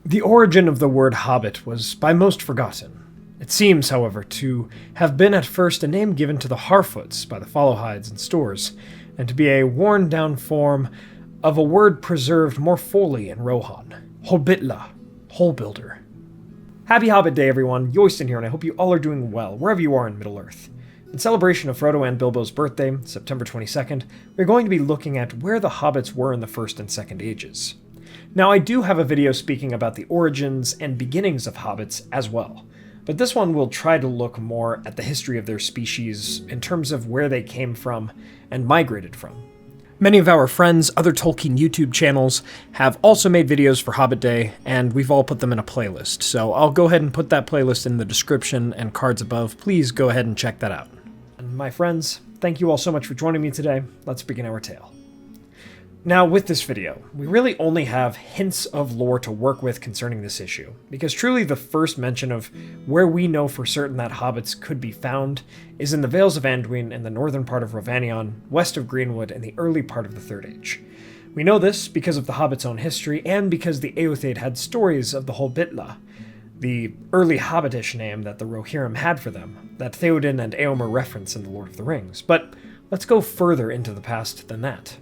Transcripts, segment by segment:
The origin of the word Hobbit was by most forgotten. It seems, however, to have been at first a name given to the Harfoots by the Followhides and Stores, and to be a worn-down form of a word preserved more fully in Rohan, Hobbitla, Hole Builder. Happy Hobbit Day, everyone. Yoistin here, and I hope you all are doing well, wherever you are in Middle-earth. In celebration of Frodo and Bilbo's birthday, September 22nd, we're going to be looking at where the Hobbits were in the First and Second Ages. Now, I do have a video speaking about the origins and beginnings of hobbits as well, but this one will try to look more at the history of their species in terms of where they came from and migrated from. Many of our friends' other Tolkien YouTube channels have also made videos for Hobbit Day, and we've all put them in a playlist, so I'll go ahead and put that playlist in the description and cards above. Please go ahead and check that out. And my friends, thank you all so much for joining me today. Let's begin our tale. Now, with this video, we really only have hints of lore to work with concerning this issue, because truly the first mention of where we know for certain that hobbits could be found is in the Vales of Anduin in the northern part of Rhovanion, west of Greenwood in the early part of the Third Age. We know this because of the hobbits' own history, and because the Eotheid had stories of the Hobbitla, the early Hobbitish name that the Rohirrim had for them, that Theoden and Éomer reference in The Lord of the Rings. But let's go further into the past than that.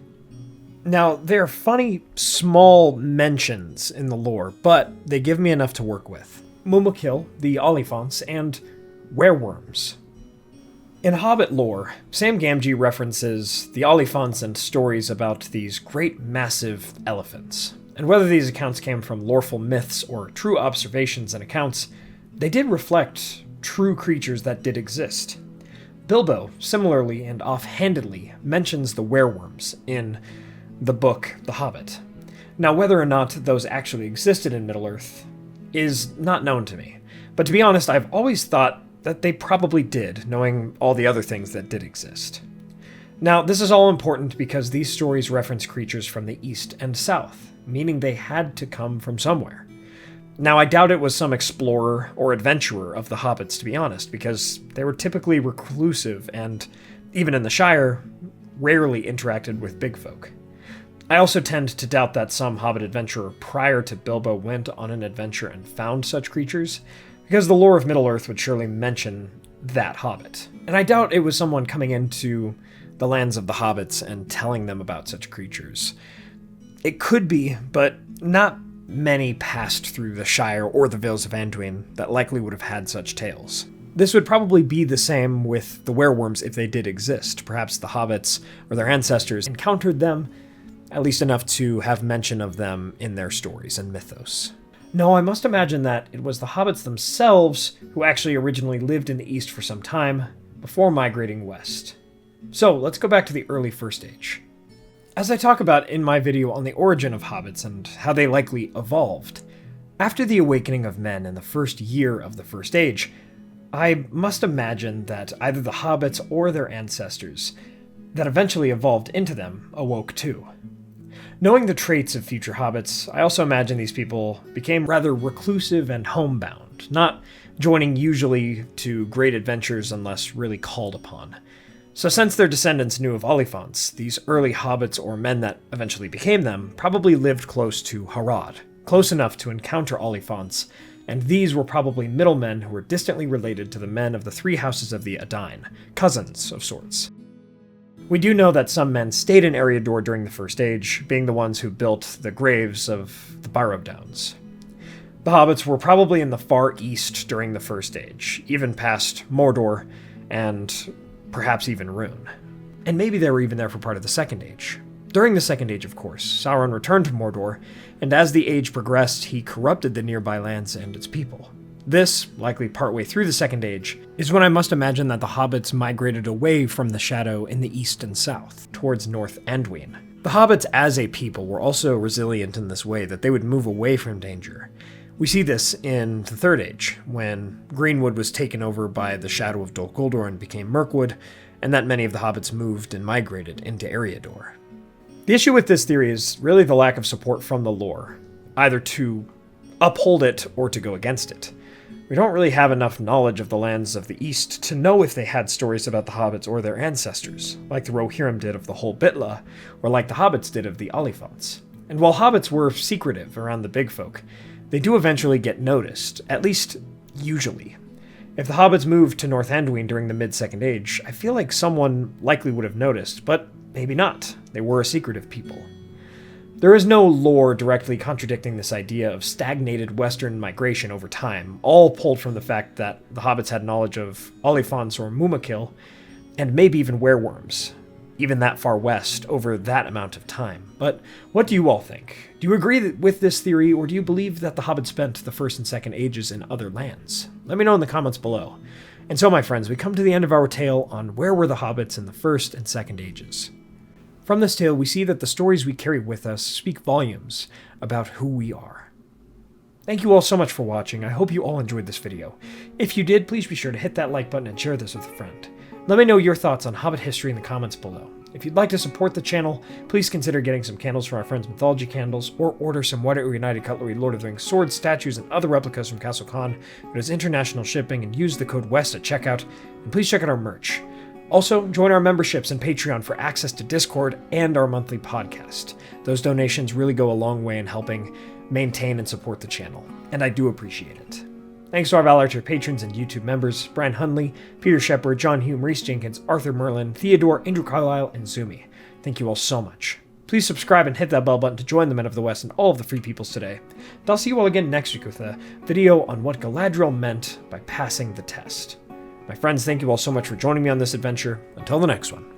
Now, they're funny, small mentions in the lore, but they give me enough to work with. Mumakil, the Oliphaunts, and wereworms. In Hobbit lore, Sam Gamgee references the Oliphaunts and stories about these great massive elephants. And whether these accounts came from loreful myths or true observations and accounts, they did reflect true creatures that did exist. Bilbo, similarly and offhandedly, mentions the wereworms in the book The Hobbit. Now, whether or not those actually existed in Middle-earth is not known to me, but to be honest, I've always thought that they probably did, knowing all the other things that did exist. Now, this is all important because these stories reference creatures from the east and south, meaning they had to come from somewhere. Now, I doubt it was some explorer or adventurer of the Hobbits, to be honest, because they were typically reclusive and, even in the Shire, rarely interacted with big folk. I also tend to doubt that some Hobbit adventurer prior to Bilbo went on an adventure and found such creatures, because the lore of Middle-earth would surely mention that Hobbit. And I doubt it was someone coming into the lands of the Hobbits and telling them about such creatures. It could be, but not many passed through the Shire or the Vales of Anduin that likely would have had such tales. This would probably be the same with the wereworms if they did exist. Perhaps the Hobbits or their ancestors encountered them, at least enough to have mention of them in their stories and mythos. No, I must imagine that it was the hobbits themselves who actually originally lived in the east for some time, before migrating west. So, let's go back to the early First Age. As I talk about in my video on the origin of hobbits and how they likely evolved, after the awakening of men in the first year of the First Age, I must imagine that either the hobbits or their ancestors that eventually evolved into them awoke too. Knowing the traits of future hobbits, I also imagine these people became rather reclusive and homebound, not joining usually to great adventures unless really called upon. So since their descendants knew of Oliphaunts, these early hobbits or men that eventually became them probably lived close to Harad, close enough to encounter Oliphaunts, and these were probably middlemen who were distantly related to the men of the three houses of the Adain, cousins of sorts. We do know that some men stayed in Eriador during the First Age, being the ones who built the graves of the Barrow Downs. The hobbits were probably in the far east during the First Age, even past Mordor and perhaps even Rhûn. And maybe they were even there for part of the Second Age. During the Second Age, of course, Sauron returned to Mordor, and as the age progressed, he corrupted the nearby lands and its people. This, likely partway through the Second Age, is when I must imagine that the hobbits migrated away from the Shadow in the east and south, towards North Anduin. The hobbits as a people were also resilient in this way, that they would move away from danger. We see this in the Third Age, when Greenwood was taken over by the Shadow of Dol Guldur and became Mirkwood, and that many of the hobbits moved and migrated into Eriador. The issue with this theory is really the lack of support from the lore, either to uphold it or to go against it. We don't really have enough knowledge of the lands of the East to know if they had stories about the hobbits or their ancestors, like the Rohirrim did of the Hobbitla, or like the hobbits did of the Oliphaunts. And while hobbits were secretive around the big folk, they do eventually get noticed, at least usually. If the hobbits moved to North Anduin during the mid-Second Age, I feel like someone likely would have noticed, but maybe not. They were a secretive people. There is no lore directly contradicting this idea of stagnated western migration over time, all pulled from the fact that the hobbits had knowledge of olifants or mumakil, and maybe even wereworms, even that far west, over that amount of time. But what do you all think? Do you agree with this theory, or do you believe that the hobbits spent the First and Second Ages in other lands? Let me know in the comments below. And so, my friends, we come to the end of our tale on where were the hobbits in the First and Second Ages. From this tale, we see that the stories we carry with us speak volumes about who we are. Thank you all so much for watching. I hope you all enjoyed this video. If you did, please be sure to hit that like button and share this with a friend. Let me know your thoughts on Hobbit history in the comments below. If you'd like to support the channel, please consider getting some candles from our friends Mythologie Candles, or order some White United Cutlery, Lord of the Rings swords, statues, and other replicas from Castle Kon. It is international shipping, and use the code WEST at checkout. And please check out our merch. Also, join our memberships and Patreon for access to Discord and our monthly podcast. Those donations really go a long way in helping maintain and support the channel, and I do appreciate it. Thanks to our Valar tier patrons and YouTube members, Brian Hunley, Peter Shepard, John Hume, Reese Jenkins, Arthur Merlin, Theodore, Andrew Carlisle, and Zoomi. Thank you all so much. Please subscribe and hit that bell button to join the Men of the West and all of the free peoples today. And I'll see you all again next week with a video on what Galadriel meant by passing the test. My friends, thank you all so much for joining me on this adventure. Until the next one.